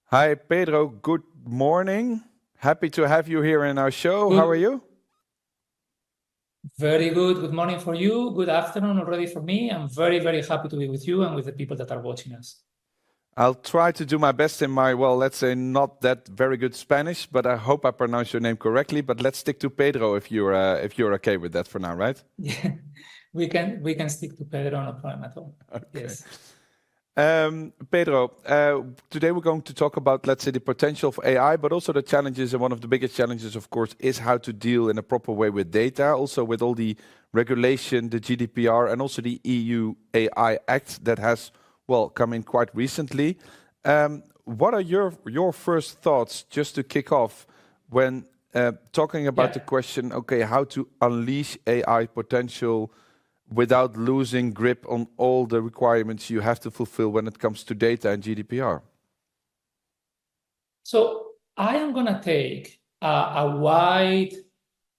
Hi, Pedro. Good morning. Happy to have you here in our show. Good. How are you? Very good. Good morning for you. Good afternoon already for me. I'm very, very happy to be with you and with the people that are watching us. I'll try to do my best in my, well, let's say not that very good Spanish, but I hope I pronounce your name correctly. But let's stick to Pedro if you're okay with that for now, right? Yeah, we can stick to Pedro, no problem at all. Okay. Yes. Pedro, today we're going to talk about, let's say, the potential of AI, but also the challenges. And one of the biggest challenges, of course, is how to deal in a proper way with data, also with all the regulation, the GDPR, and also the EU AI Act that has, well, come in quite recently. What are your first thoughts, just to kick off, when talking about the question, okay, how to unleash AI potential without losing grip on all the requirements you have to fulfill when it comes to data and GDPR? So I am going to take a wide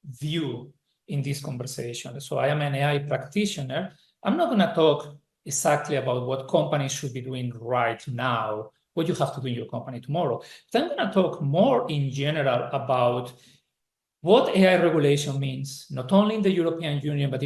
view in this conversation. So I am an AI practitioner. I'm not going to talk exactly about what companies should be doing right now, what you have to do in your company tomorrow. But I'm going to talk more in general about what AI regulation means, not only in the European Union, but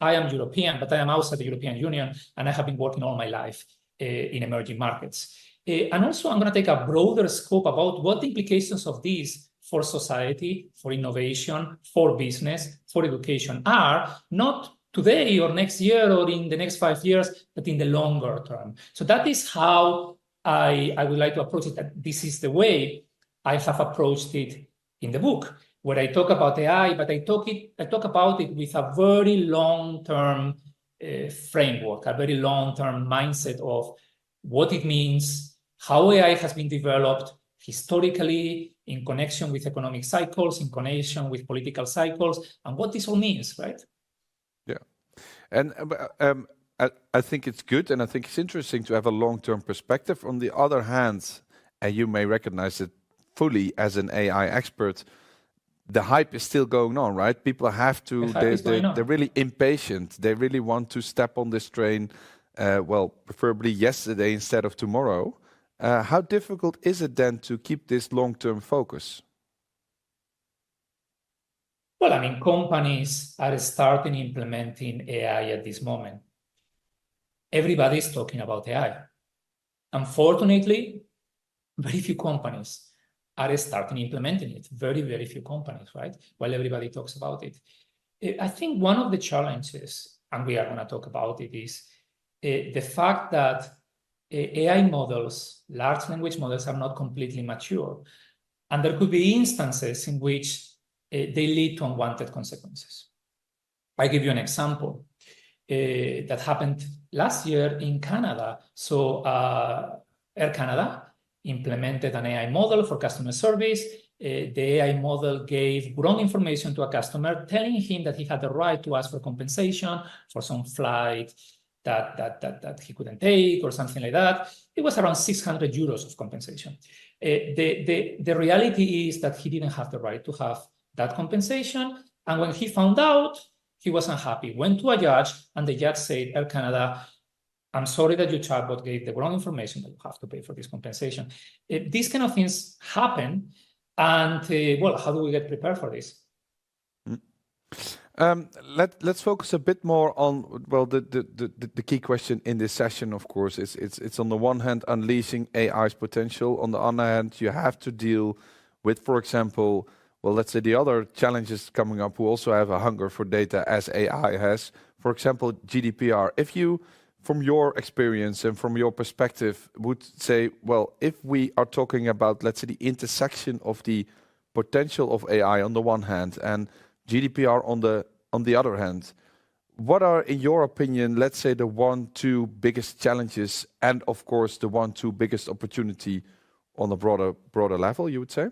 I am European, but I am outside the European Union, and I have been working all my life in emerging markets. And also, I'm going to take a broader scope about what the implications of this for society, for innovation, for business, for education are, not today or next year or in the next 5 years, but in the longer term. So that is how I would like to approach it. That this is the way I have approached it in the book, where I talk about AI, but I talk about it with a very long-term framework, a very long-term mindset of what it means, how AI has been developed historically in connection with economic cycles, in connection with political cycles, and what this all means, right? Yeah. And I think it's good, and I think it's interesting to have a long-term perspective. On the other hand, and you may recognize it fully as an AI expert, the hype is still going on, right? People have to, they're really impatient. They really want to step on this train, well, preferably yesterday instead of tomorrow. How difficult is it then to keep this long-term focus? Well, I mean, companies are starting implementing AI at this moment. Everybody's talking about AI. Unfortunately, very few companies are starting implementing it. Very, very few companies, right? While everybody talks about it. I think one of the challenges, and we are going to talk about it, is the fact that AI models, large language models, are not completely mature. And there could be instances in which they lead to unwanted consequences. I give you an example that happened last year in Canada. So Air Canada implemented an AI model for customer service. The AI model gave wrong information to a customer, telling him that he had the right to ask for compensation for some flight that he couldn't take or something like that. It was around 600 euros of compensation. The reality is that he didn't have the right to have that compensation. And when he found out, he wasn't happy. Went to a judge, and the judge said, Air Canada, I'm sorry that your chatbot gave the wrong information, that you have to pay for this compensation. These kind of things happen. And well, how do we get prepared for this? Let's focus a bit more on, well, the key question in this session, of course, is it's on the one hand unleashing AI's potential. On the other hand, you have to deal with, for example, well, let's say the other challenges coming up who also have a hunger for data as AI has. For example, GDPR. If you, from your experience and from your perspective, would say, well, if we are talking about, let's say, the intersection of the potential of AI on the one hand and GDPR on the other hand, what are, in your opinion, let's say, the 1-2 biggest challenges and, of course, the 1-2 biggest opportunity on a broader level, you would say?